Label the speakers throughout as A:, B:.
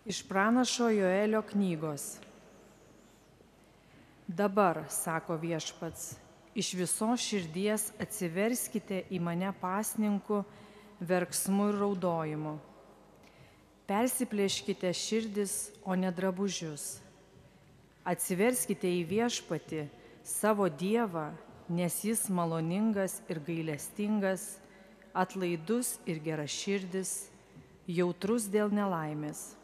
A: Iš pranašo Joelio knygos. Dabar, sako viešpats, iš visos širdies atsiverskite į mane pasninku, verksmu ir raudojimu. Persiplėškite širdis, o ne drabužius. Atsiverskite į viešpatį, savo Dievą, nes jis maloningas ir gailestingas, atlaidus ir geraširdis, jautrus dėl nelaimės.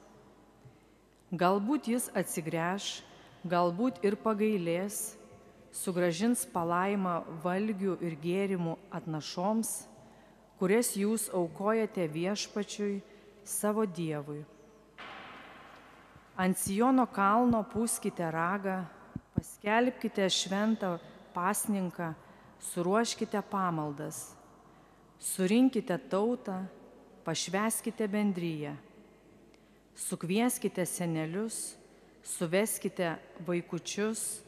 A: Galbūt jis atsigręš, galbūt ir pagailės, sugrąžins palaimą valgių ir gėrimų atnašoms, kurias jūs aukojate viešpačiui, savo Dievui. Ant Siono kalno pūskite ragą, paskelbkite šventą pasninką, suruoškite pamaldas, surinkite tautą, pašvęskite bendriją. Sukvieskite senelius, suveskite vaikučius,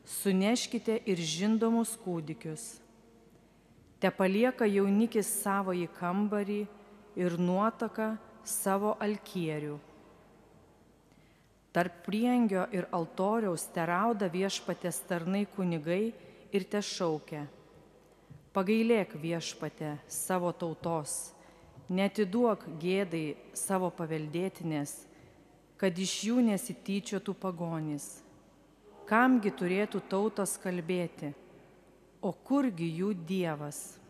A: suneškite ir žindomus kūdikius. Te palieka jaunikis savąjį kambarį ir nuotaką savo alkierių. Tarp priengio ir altoriaus terauda viešpatės tarnai kunigai ir te šaukia: pagailėk viešpate savo tautos, neatiduok gėdai savo paveldėtinės, kad iš jų nesityčiotų pagonys. Kamgi turėtų tautos kalbėti, o kurgi jų Dievas?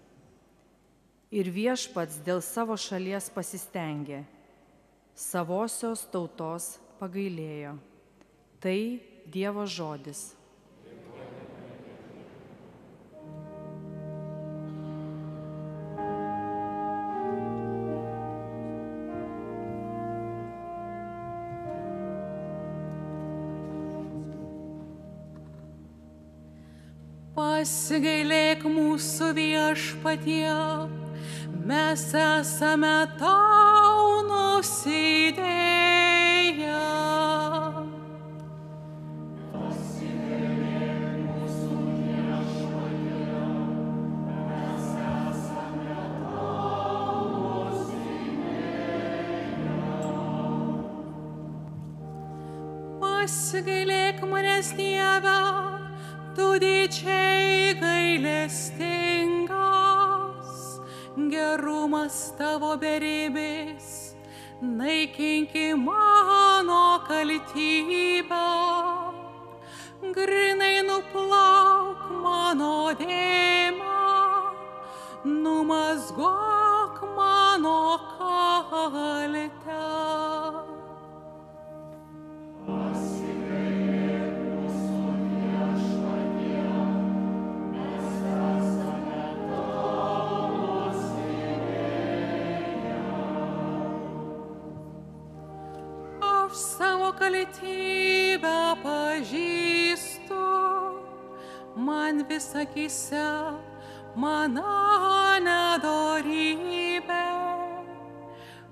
A: Ir viešpats dėl savo šalies pasistengė, savosios tautos pagailėjo. Tai Dievo žodis.
B: Pasigailėk mūsų viešpatie, mes esame tau nusidėję.
C: Pasigailėk mūsų viešpatie, mes esame tau nusidėję.
B: Pasigailėk manęs, Dieve, tu didžiai gailestingas, gerumas tavo beribis, naikinki mano kaltybę, grinai nuplauk mano dėmę, numazgok mano kaltę. Savo kaltybę pažįstu, man vis akyse mano nedorybė.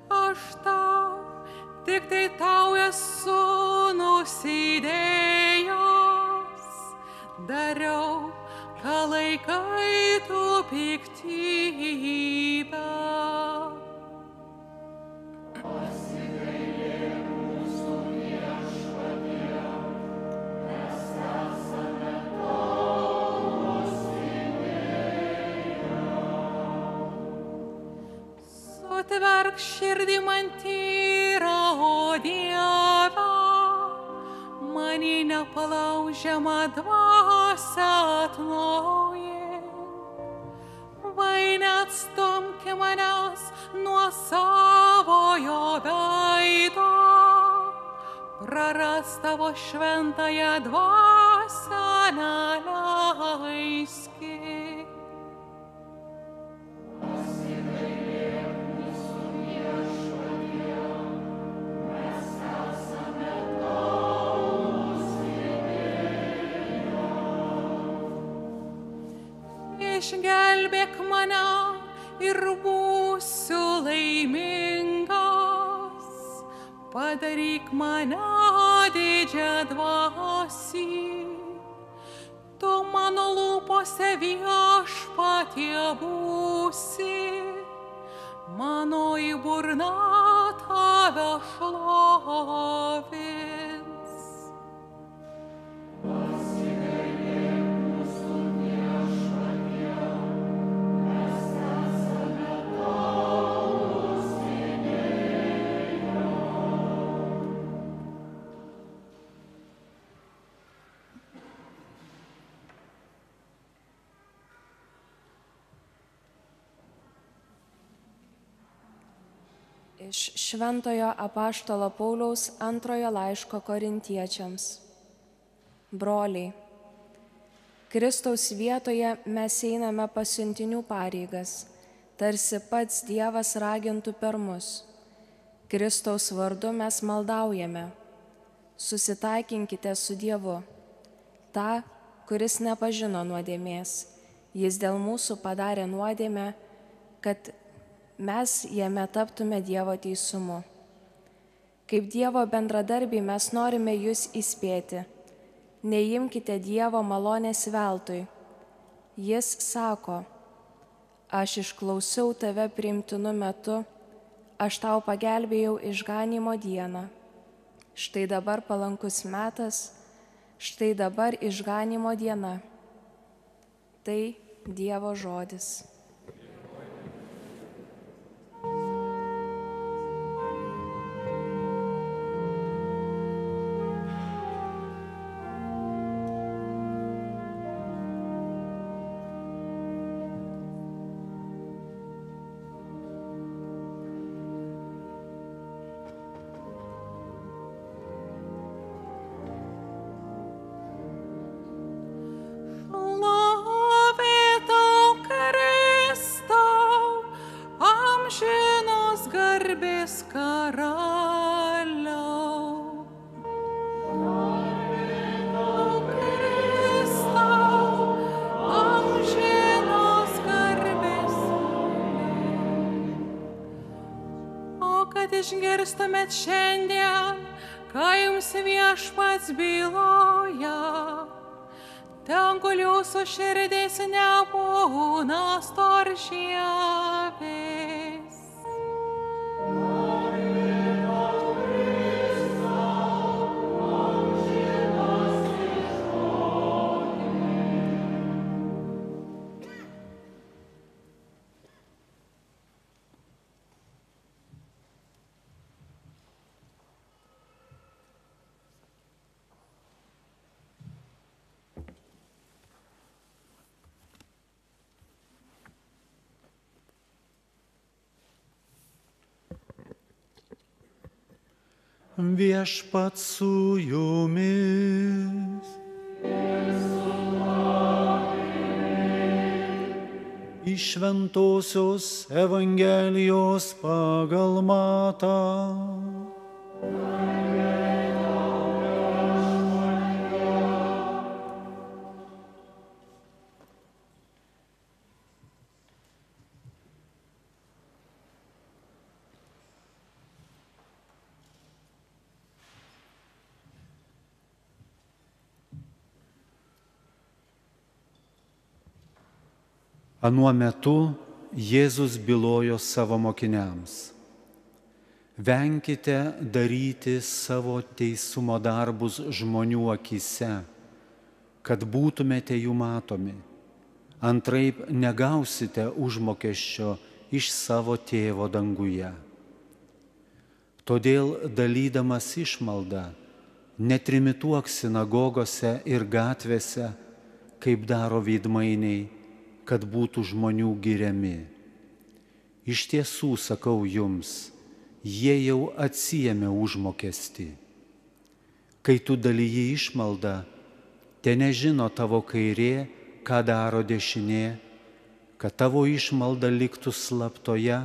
B: Aš tau, tik tai tau esu nusidėjęs, dariau, ką laikai tu piktybę. Atverk širdį man tyrą, o Dieve, mani nepalaužiamą dvasią atnaujink. Vai neatstumki manęs nuo savojo veido, prarast tavo šventąją dvasią neleiski. Išgelbėk mane ir būsiu laimingas, padaryk mane didžią dvasį. Tu mano lūpose viešpatie būsi, manoji burna tave šlovins.
D: Iš Šventojo apaštalo Pauliaus antrojo laiško Korintiečiams. Broliai, Kristaus vietoje mes einame pasiuntinių pareigas, tarsi pats Dievas ragintų per mus. Kristaus vardu mes maldaujame. Susitaikinkite su Dievu. Ta, kuris nepažino nuodėmės, jis dėl mūsų padarė nuodėmę, kad mes jame taptume Dievo teisumu. Kaip Dievo bendradarbiai mes norime jūs įspėti. Neimkite Dievo malonės veltui. Jis sako, aš išklausiau tave priimtinu metu, aš tau pagelbėjau išganymo dieną. Štai dabar palankus metas, štai dabar išganymo diena. Tai Dievo žodis.
B: Išgirstumėt šiandien, ką jums Viešpats byloja, ten, kur jūsų širdis nebūna storžiavės.
E: Viešpats su jumis. Iš Šventosios Evangelijos pagal Matą. Anuo metu Jėzus bylojo savo mokiniams: venkite daryti savo teisumo darbus žmonių akyse, kad būtumėte jų matomi. Antraip negausite užmokesčio iš savo tėvo danguje. Todėl dalydamas išmaldą, netrimituok sinagogose ir gatvėse, kaip daro veidmainiai, kad būtų žmonių giriami. Iš tiesų sakau jums, jie jau atsiėmė užmokestį. Kai tu dalyji išmaldą, te nežino tavo kairė, ką daro dešinė, kad tavo išmalda liktų slaptoje,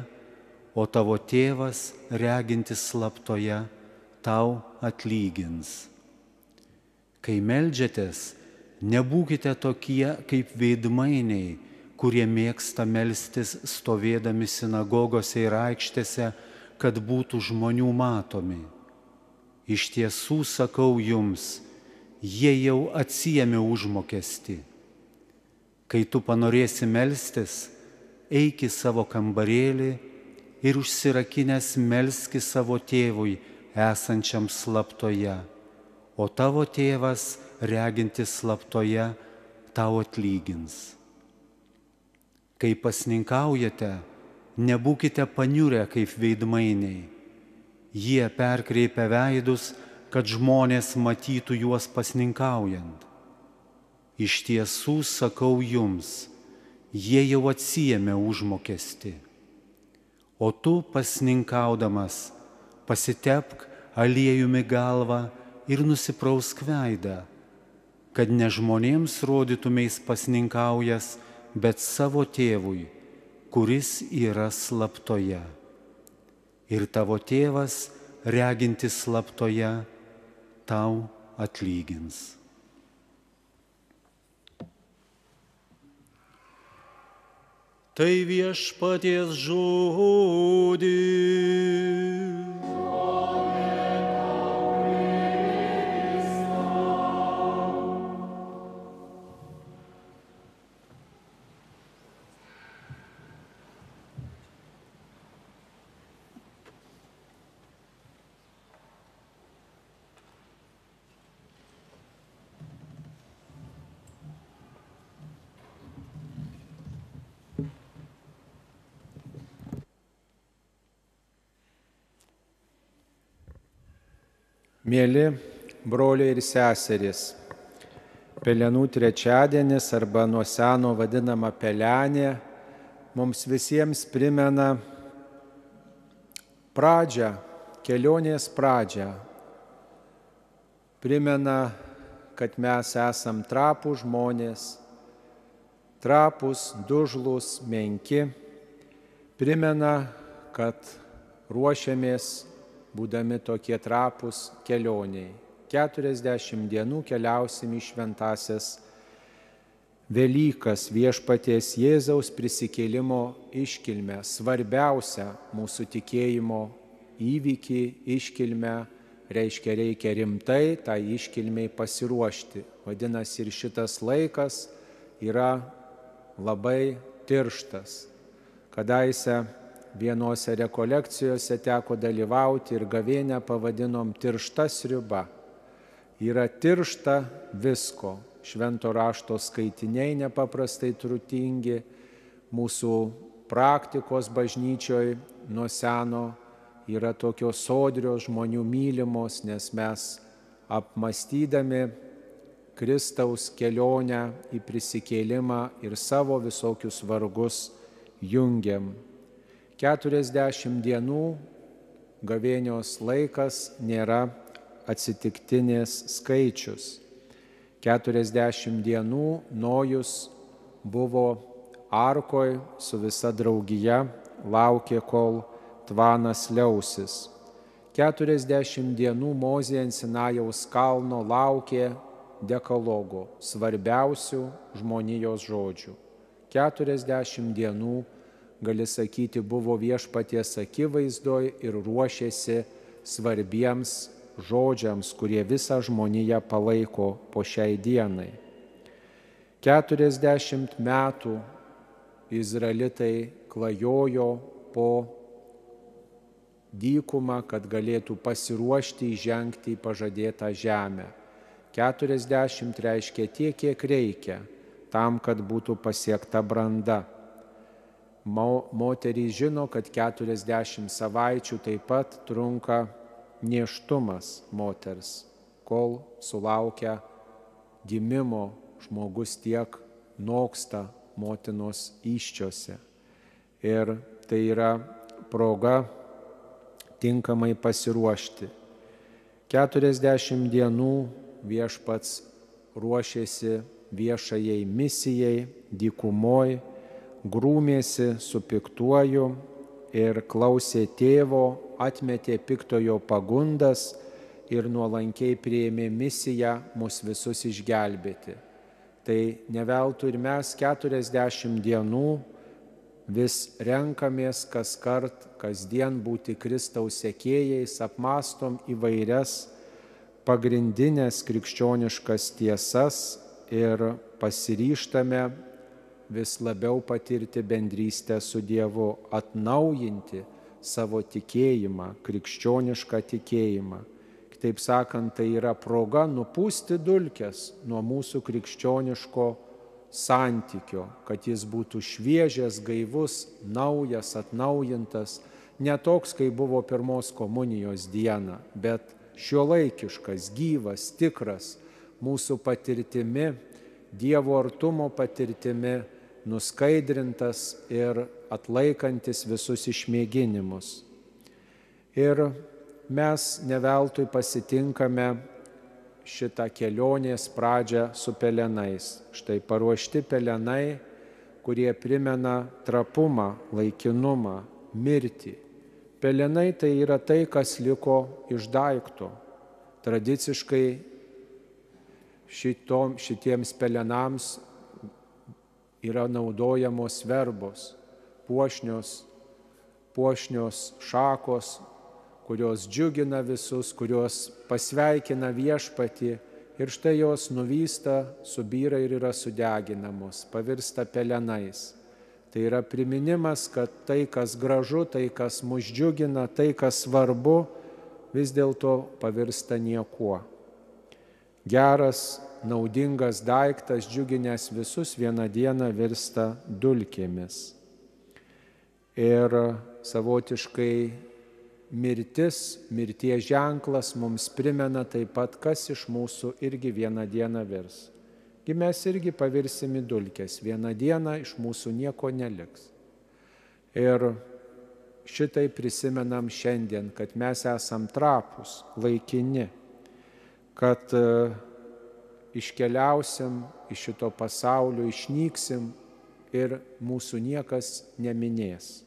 E: o tavo tėvas, regintis slaptoje, tau atlygins. Kai meldžiatės, nebūkite tokie kaip veidmainiai, kurie mėgsta melstis stovėdami sinagogose ir aikštėse, kad būtų žmonių matomi. Iš tiesų sakau jums, jie jau atsiėmė užmokestį. Kai tu panorėsi melstis, eik į savo kambarėlį, ir užsirakinęs melski savo tėvui esančiam slaptoje, o tavo tėvas, regintis slaptoje, tau atlygins. Kai pasninkaujate, nebūkite paniurę kaip veidmainiai. Jie perkreipia veidus, kad žmonės matytų juos pasninkaujant. Iš tiesų sakau jums, jie jau atsiėmė užmokestį. O tu pasninkaudamas pasitepk aliejumi galvą ir nusiprausk veidą, kad ne žmonėms rodytumeis pasninkaujas, bet savo tėvui, kuris yra slaptoje. Ir tavo tėvas, regintis slaptoje, tau atlygins. Tai viešpaties žodis.
F: Mėly broliai ir seserys, Pelenų trečiadienis arba nuo seno vadinama pelenė mums visiems primena pradžią, kelionės pradžią. Primena, kad mes esam trapūs žmonės, trapūs, dužlus, menki. Primena, kad ruošiamės, būdami tokie trapūs, kelioniai. 40 dienų keliausim į šventąsias Velykas, viešpaties Jėzaus prisikėlimo iškilmę, svarbiausią mūsų tikėjimo įvykį, iškilmę, reikia rimtai tą iškilmei pasiruošti. Vadinasi, ir šitas laikas yra labai tirštas. Kadaise vienose rekolekcijose teko dalyvauti ir gavėnią pavadinom tiršta sriuba. Yra tiršta visko. Švento rašto skaitiniai nepaprastai turtingi, mūsų praktikos bažnyčioj nuo seno yra tokios sodrios, žmonių mylimos, nes mes apmastydami Kristaus kelionę į prisikėlimą ir savo visokius vargus jungiam. 40 dienų gavėnios laikas nėra atsitiktinis skaičius. 40 dienų Nojus buvo arkoj su visa draugija, laukė, kol tvanas liausis. 40 dienų Mozė ant Sinajaus kalno laukė dekalogo, svarbiausių žmonijos žodžių. 40 dienų, gali sakyti, buvo viešpaties akivaizdoj ir ruošėsi svarbiems žodžiams, kurie visą žmoniją palaiko po šiai dienai. 40 metų izraelitai klajojo po dykumą, kad galėtų pasiruošti įžengti į pažadėtą žemę. 40 reiškia tiek, kiek reikia, tam, kad būtų pasiekta branda. Moterys žino, kad 40 savaičių taip pat trunka nėštumas moters, kol sulaukia gimimo, žmogus tiek noksta motinos įsčiose. Ir tai yra proga tinkamai pasiruošti. 40 dienų viešpats ruošėsi viešajai misijai, dykumoj, grūmėsi su piktuoju ir klausė tėvo, atmetė piktojo pagundas ir nuolankiai priėmė misiją mus visus išgelbėti. Tai ne veltui ir mes 40 dienų vis renkamės kaskart, kasdien būti Kristaus sekėjais, apmastom įvairias pagrindinės krikščioniškas tiesas ir pasiryžtame vis labiau patirti bendrystę su Dievu, atnaujinti savo tikėjimą, krikščionišką tikėjimą. Kitaip sakant, tai yra proga nupūsti dulkes nuo mūsų krikščioniško santykio, kad jis būtų šviežias, gaivus, naujas, atnaujintas, ne toks, kai buvo pirmos komunijos diena, bet šiuolaikiškas, gyvas, tikras, mūsų patirtimi, Dievo artumo patirtimi, nuskaidrintas ir atlaikantis visus išmėginimus. Ir mes neveltui pasitinkame šitą kelionės pradžią su pelenais. Štai paruošti pelenai, kurie primena trapumą, laikinumą, mirtį. Pelenai tai yra tai, kas liko iš daikto. Tradiciškai šitiems pelenams yra naudojamos verbos, puošnios šakos, kurios džiugina visus, kurios pasveikina viešpatį ir štai jos nuvysta, subyra ir yra sudeginamos, pavirsta pelenais. Tai yra priminimas, kad tai, kas gražu, tai, kas mus džiugina, tai, kas svarbu, vis dėlto pavirsta niekuo. Geras, naudingas daiktas, džiuginęs visus, vieną dieną virsta dulkėmis. Ir savotiškai mirties ženklas mums primena taip pat, kas iš mūsų irgi vieną dieną virs. Mes irgi pavirsim į dulkes, vieną dieną iš mūsų nieko neliks. Ir šitai prisimenam šiandien, kad mes esam trapūs, laikini, kad iškeliausim iš šito pasaulio, išnyksim ir mūsų niekas neminės.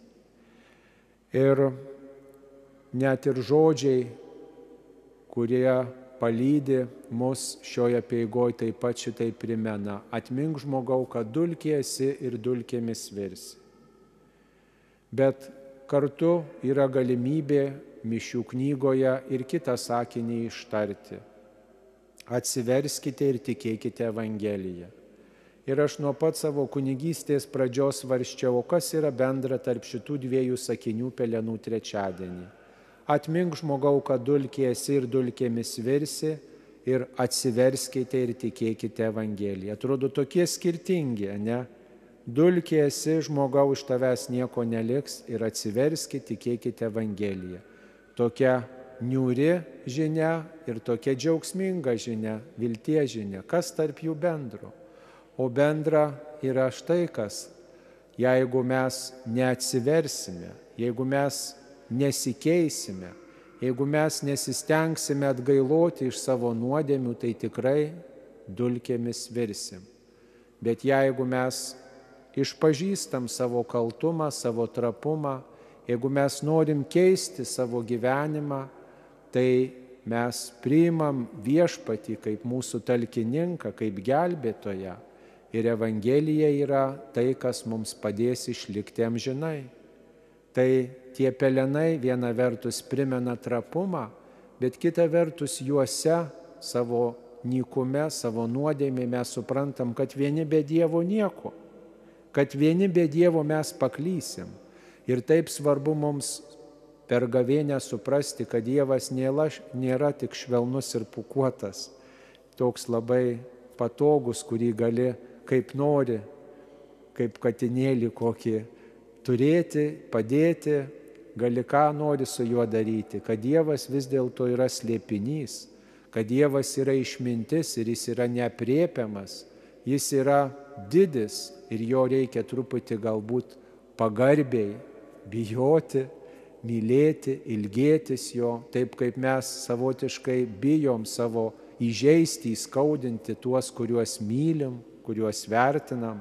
F: Ir net ir žodžiai, kurie palydi mus šioje apeigoje, taip pat šitai primena: atmink žmogau, kad dulkė esi ir dulkėmis virsi. Bet kartu yra galimybė mišių knygoje ir kitą sakinį ištarti: atsiverskite ir tikėkite Evangeliją. Ir aš nuo pat savo kunigystės pradžios svarsčiau, kas yra bendra tarp šitų dviejų sakinių pelenų trečiadienį. Atmink žmogau, kad dulkė esi ir dulkėmis virsi, ir atsiverskite ir tikėkite Evangeliją. Atrodo tokie skirtingi, ne? Dulkė esi, žmogau, iš tavęs nieko neliks, ir atsiverskite, tikėkite Evangeliją. Tokia niūri žinia ir tokia džiaugsminga žinia, vilties žinia. Kas tarp jų bendro? O bendra yra štai kas: jeigu mes neatsiversime, jeigu mes nesikeisime, jeigu mes nesistengsime atgailoti iš savo nuodėmių, tai tikrai dulkėmis virsim. Bet jeigu mes išpažįstam savo kaltumą, savo trapumą, jeigu mes norim keisti savo gyvenimą, tai mes priimam viešpatį kaip mūsų talkininką, kaip gelbėtoją. Ir Evangelija yra tai, kas mums padės išlikti amžinai. Tai tie pelenai viena vertus primena trapumą, bet kita vertus juose savo nykume, savo nuodėmė mes suprantam, kad vieni be Dievo nieko, kad vieni be Dievo mes paklysim. Ir taip svarbu mums per gavėnę suprasti, kad Dievas nėra tik švelnus ir pūkuotas, toks labai patogus, kurį gali kaip nori, kaip katinėlį kokį turėti, padėti, gali ką nori su juo daryti, kad Dievas vis dėlto yra slėpinys, kad Dievas yra išmintis ir jis yra neaprėpiamas, jis yra didis ir jo reikia truputį galbūt pagarbiai bijoti, mylėti, ilgėtis jo, taip kaip mes savotiškai bijom savo įžeisti, įskaudinti tuos, kuriuos mylim, kuriuos vertinam.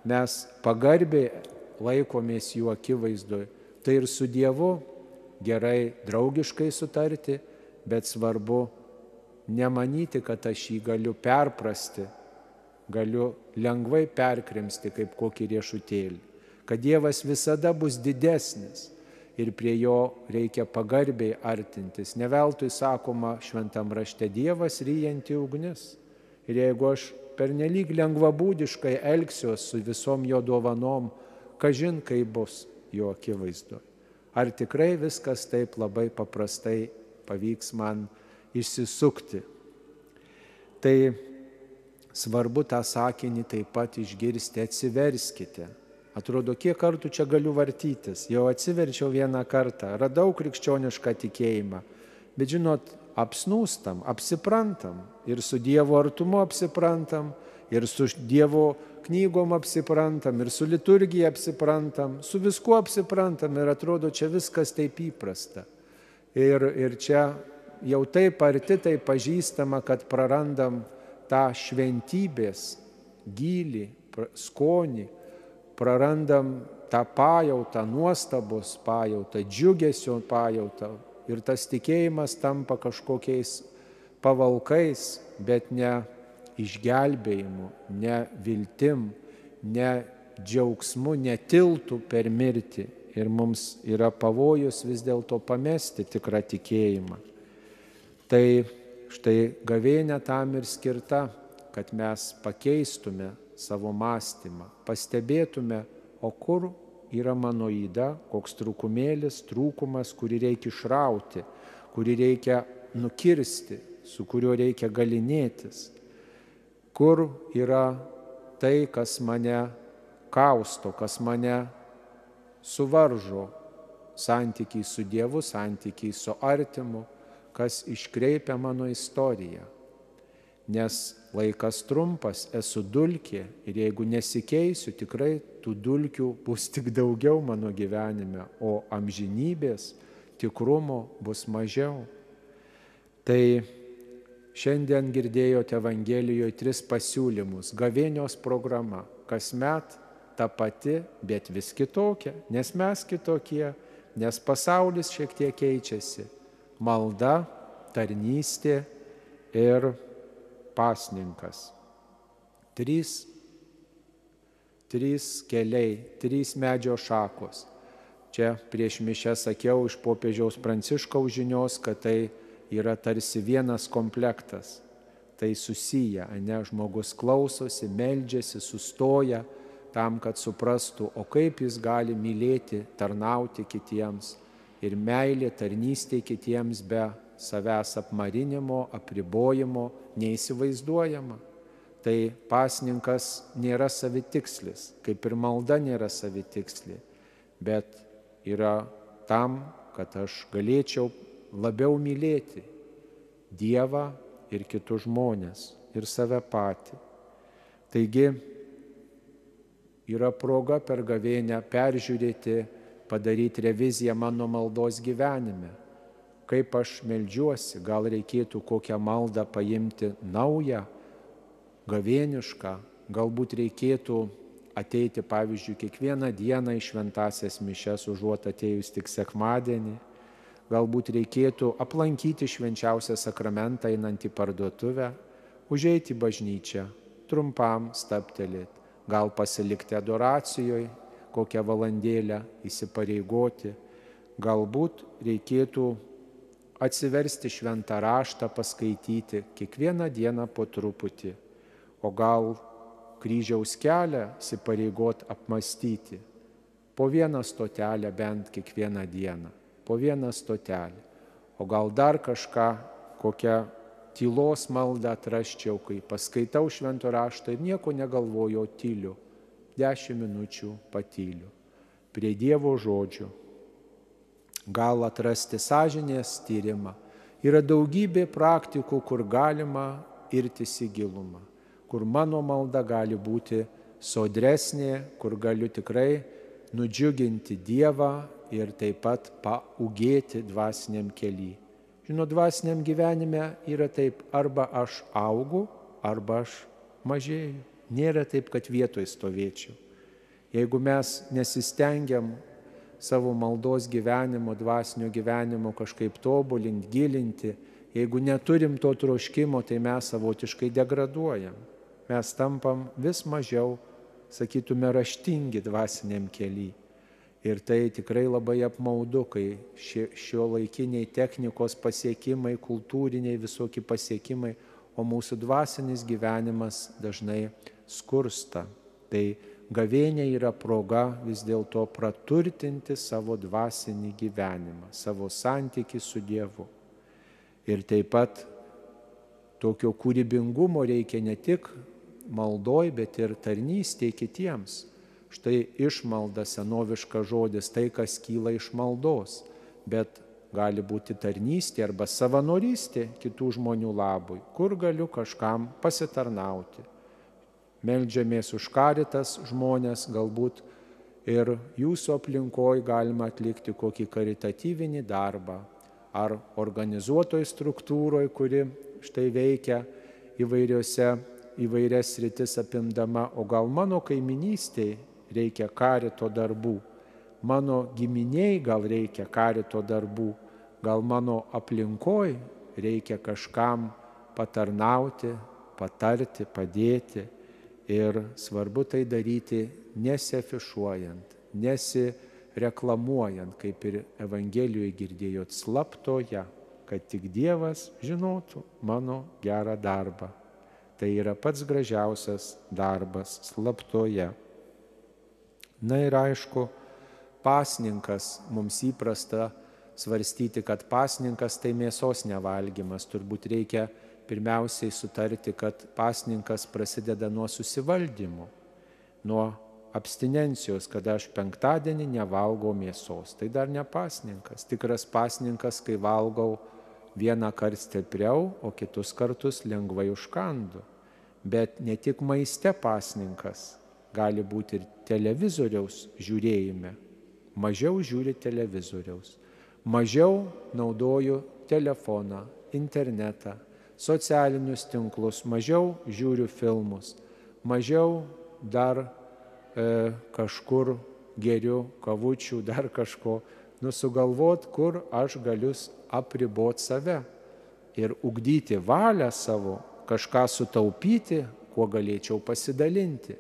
F: Mes pagarbiai laikomės jų akivaizdoje. Tai ir su Dievu gerai draugiškai sutarti, bet svarbu nemanyti, kad aš jį galiu perprasti, galiu lengvai perkrimsti kaip kokį riešutėlį. Kad Dievas visada bus didesnis ir prie jo reikia pagarbiai artintis. Ne veltui sakoma šventam rašte: Dievas ryjanti ugnis. Ir jeigu aš pernelyg lengvabūdiškai elgsiuos su visom jo dovanom, kažin kaip bus jo akivaizdoje. ar tikrai viskas taip labai paprastai pavyks man išsisukti. Tai svarbu tą sakinį taip pat išgirsti, atsiverskite. Atrodo, kiek kartų čia galiu vartytis, jau atsiverčiau vieną kartą, radau krikščionišką tikėjimą, bet žinot, apsnūstam, apsiprantam ir su Dievo artumu apsiprantam, ir su Dievo knygom apsiprantam, ir su liturgija apsiprantam, su viskuo apsiprantam ir atrodo, čia viskas taip įprasta. Ir čia jau taip arti, taip pažįstama, kad prarandam tą šventybės gylį, skonį, prarandam tą pajautą, nuostabos pajautą, džiugesio pajautą ir tas tikėjimas tampa kažkokiais pavalkais, bet ne išgelbėjimu, ne viltim, ne džiaugsmu, ne tiltu per mirtį. Ir mums yra pavojus vis dėlto pamesti tikrą tikėjimą. Tai štai gavėnia tam ir skirta, kad mes pakeistume savo mąstymą, pastebėtume, o kur yra mano yda, koks trūkumėlis, trūkumas, kurį reikia išrauti, kurį reikia nukirsti, su kuriuo reikia galinėtis, kur yra tai, kas mane kausto, kas mane suvaržo, santykiai su Dievu, santykiai su artimu, kas iškreipia mano istoriją. Nes laikas trumpas, esu dulkė ir jeigu nesikeisiu, tikrai tų dulkių bus tik daugiau mano gyvenime, o amžinybės tikrumo bus mažiau. Tai šiandien girdėjote Evangelijoje 3 pasiūlymus. Gavėnios programa, kasmet ta pati, bet vis kitokia, nes mes kitokie, nes pasaulis šiek tiek keičiasi. Malda, tarnystė ir pasninkas. 3 keliai, 3 medžio šakos. Čia prieš mišę sakiau iš popiežiaus Pranciškaus žinios, kad tai yra tarsi vienas komplektas. Tai susiję, ne, žmogus klausosi, meldžiasi, sustoja tam, kad suprastų, o kaip jis gali mylėti, tarnauti kitiems. Ir meilė, tarnystė kitiems be savęs apmarinimo, apribojimo neįsivaizduojama. Tai pasninkas nėra savitikslis, kaip ir malda nėra savitikslė, bet yra tam, kad aš galėčiau labiau mylėti Dievą ir kitus žmonės ir save patį. Taigi yra proga per gavėnią peržiūrėti, padaryti reviziją mano maldos gyvenime. Kaip aš meldžiuosi, gal reikėtų kokią maldą paimti naują, gavėnišką, galbūt reikėtų ateiti, pavyzdžiui, kiekvieną dieną į šventąsias mišias, užuot atėjus tik sekmadienį, galbūt reikėtų aplankyti švenčiausią sakramentą einant į parduotuvę, užeiti į bažnyčią, trumpam stabtelėti, gal pasilikti adoracijoje, kokią valandėlę įsipareigoti, galbūt reikėtų atsiversti šventą raštą, paskaityti kiekvieną dieną po truputį, o gal kryžiaus kelią įsipareigot apmastyti, po vieną stotelę bent kiekvieną dieną, po vieną stotelę, o gal dar kažką, kokią tylos maldą atrasčiau, kai paskaitau švento raštą ir nieko negalvoju, o tyliu, 10 minučių patyliu, prie Dievo žodžių. Gal atrasti sąžinės tyrimą. Yra daugybė praktikų, kur galima irtis į gilumą, kur mano malda gali būti sodresnė, kur galiu tikrai nudžiuginti Dievą ir taip pat paūgėti dvasiniam kely. Žinot, dvasiniam gyvenime yra taip, arba aš augu, arba aš mažėju. Nėra taip, kad vietoje stovėčiau. Jeigu mes nesistengiam savo maldos gyvenimo, dvasinio gyvenimo kažkaip tobulinti, gilinti, jeigu neturim to troškimo, tai mes savotiškai degraduojam. Mes tampam vis mažiau, sakytume, raštingi dvasiniam kely. Ir tai tikrai labai apmaudu, kai šio laikiniai technikos pasiekimai, kultūriniai visokie pasiekimai, o mūsų dvasinis gyvenimas dažnai skursta. Tai gavėnia yra proga vis dėlto praturtinti savo dvasinį gyvenimą, savo santykį su Dievu. Ir taip pat tokio kūrybingumo reikia ne tik maldoj, bet ir tarnystėje kitiems. Štai išmalda, senoviškas žodis, tai, kas kyla iš maldos, bet gali būti tarnystė arba savanorystė kitų žmonių labui, kur galiu kažkam pasitarnauti. Meldžiamės už Caritas žmonės, galbūt ir jūsų aplinkoje galima atlikti kokį karitatyvinį darbą ar organizuotoj struktūroje, kuri štai veikia įvairias sritis apimdama, o gal mano kaiminystėje reikia karito darbų, mano giminiai gal reikia karito darbų, gal mano aplinkoje reikia kažkam patarnauti, patarti, padėti. Ir svarbu tai daryti nesiafišuojant, nesireklamuojant, kaip ir Evangelijoje girdėjot, slaptoje, kad tik Dievas žinotų mano gerą darbą. Tai yra pats gražiausias darbas slaptoje. Na ir aišku, pasninkas, mums įprasta svarstyti, kad pasninkas tai mėsos nevalgymas. Turbūt reikia pirmiausiai sutarti, kad pasninkas prasideda nuo susivaldymo, nuo abstinencijos, kad aš penktadienį nevalgau mėsos. Tai dar ne pasninkas. Tikras pasninkas, kai valgau vieną kartą stipriau, o kitus kartus lengvai užkandu. Bet ne tik maiste pasninkas, gali būti ir televizoriaus žiūrėjime. Mažiau žiūri televizoriaus, mažiau naudoju telefoną, internetą, socialinius tinklus, mažiau žiūriu filmus, mažiau dar kažkur geriu kavučių, dar kažko, sugalvot, kur aš galiu apriboti save ir ugdyti valią savo, kažką sutaupyti, kuo galėčiau pasidalinti.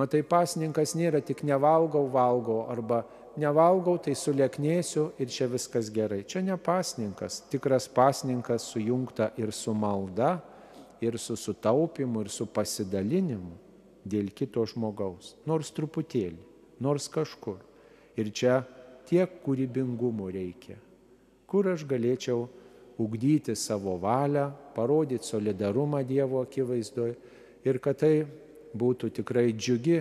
F: Matai, pasninkas nėra tik nevalgau, valgau, arba nevalgau, tai sulieknėsiu ir čia viskas gerai. Čia ne pasninkas. Tikras pasninkas sujungta ir su malda, ir su sutaupimu, ir su pasidalinimu dėl kito žmogaus. Nors truputėlį, nors kažkur. Ir čia tiek kūrybingumo reikia. Kur aš galėčiau ugdyti savo valią, parodyti solidarumą Dievo akivaizdoje ir kad tai būtų tikrai džiugi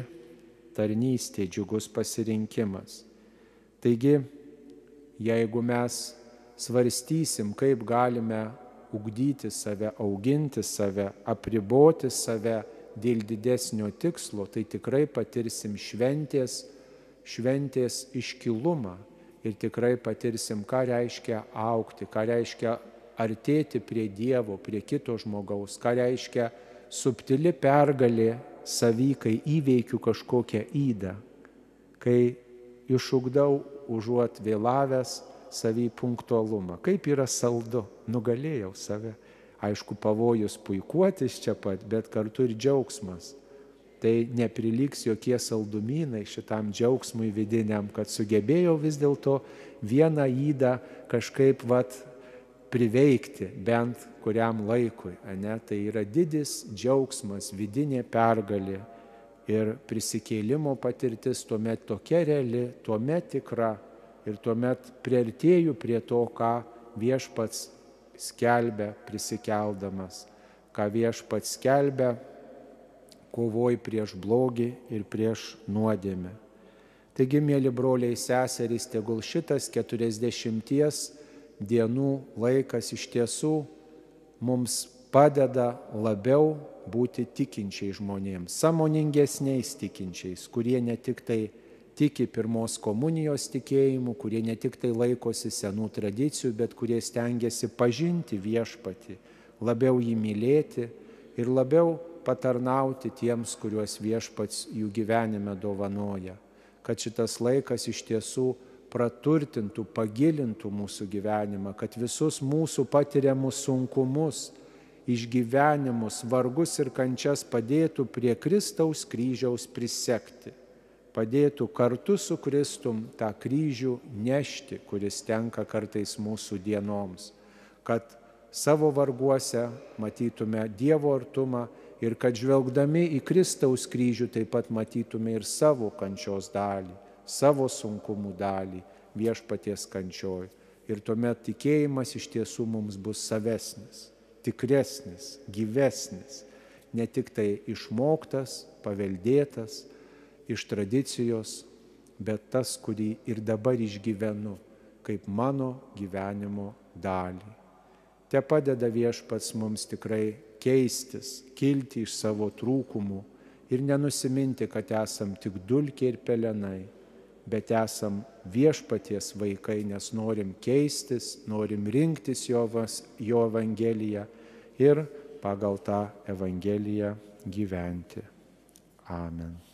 F: tarnystė, džiugus pasirinkimas. Taigi, jeigu mes svarstysim, kaip galime ugdyti save, auginti save, apriboti save dėl didesnio tikslo, tai tikrai patirsim šventės iškilumą ir tikrai patirsim, ką reiškia augti, ką reiškia artėti prie Dievo, prie kito žmogaus, ką reiškia subtili pergalė savy, kai įveikiu kažkokią ydą, kai išugdau užuot vėlavęs savy punktualumą. Kaip yra saldu, nugalėjau save. Aišku, pavojus puikuotis čia pat, bet kartu ir džiaugsmas. Tai nepriliks jokie saldumynai šitam džiaugsmui vidiniam, kad sugebėjau vis dėlto vieną ydą kažkaip priveikti bent kuriam laikui. Tai yra didis džiaugsmas, vidinė pergalė ir prisikėlimo patirtis tuomet tokia reali, tuomet tikra ir tuomet priartėju prie to, ką Viešpats skelbia prisikeldamas, ką Viešpats skelbia kovoj prieš blogį ir prieš nuodėmę. Taigi, mėly broliai seserys, tegul šitas 40 dienų laikas iš tiesų mums padeda labiau būti tikinčiai žmonėms, sąmoningesniais tikinčiais, kurie ne tik tai tiki pirmos komunijos tikėjimu, kurie ne tik tai laikosi senų tradicijų, bet kurie stengiasi pažinti Viešpatį, labiau jį mylėti ir labiau patarnauti tiems, kuriuos Viešpats jų gyvenime dovanoja, kad šitas laikas iš tiesų praturtintų, pagilintų mūsų gyvenimą, kad visus mūsų patiriamus sunkumus, išgyvenimus, vargus ir kančias padėtų prie Kristaus kryžiaus prisekti, padėtų kartu su Kristum tą kryžių nešti, kuris tenka kartais mūsų dienoms, kad savo varguose matytume Dievo artumą ir kad žvelgdami į Kristaus kryžių taip pat matytume ir savo kančios dalį, savo sunkumų dalį viešpaties kančioj. Ir tuomet tikėjimas iš tiesų mums bus savesnis, tikresnis, gyvesnis, ne tik tai išmoktas, paveldėtas iš tradicijos, bet tas, kurį ir dabar išgyvenu kaip mano gyvenimo dalį. Te padeda viešpats mums tikrai keistis, kilti iš savo trūkumų ir nenusiminti, kad esam tik dulkė ir pelenai, bet esam viešpaties vaikai, nes norim keistis, norim rinktis jo Evangeliją ir pagal tą Evangeliją gyventi. Amen.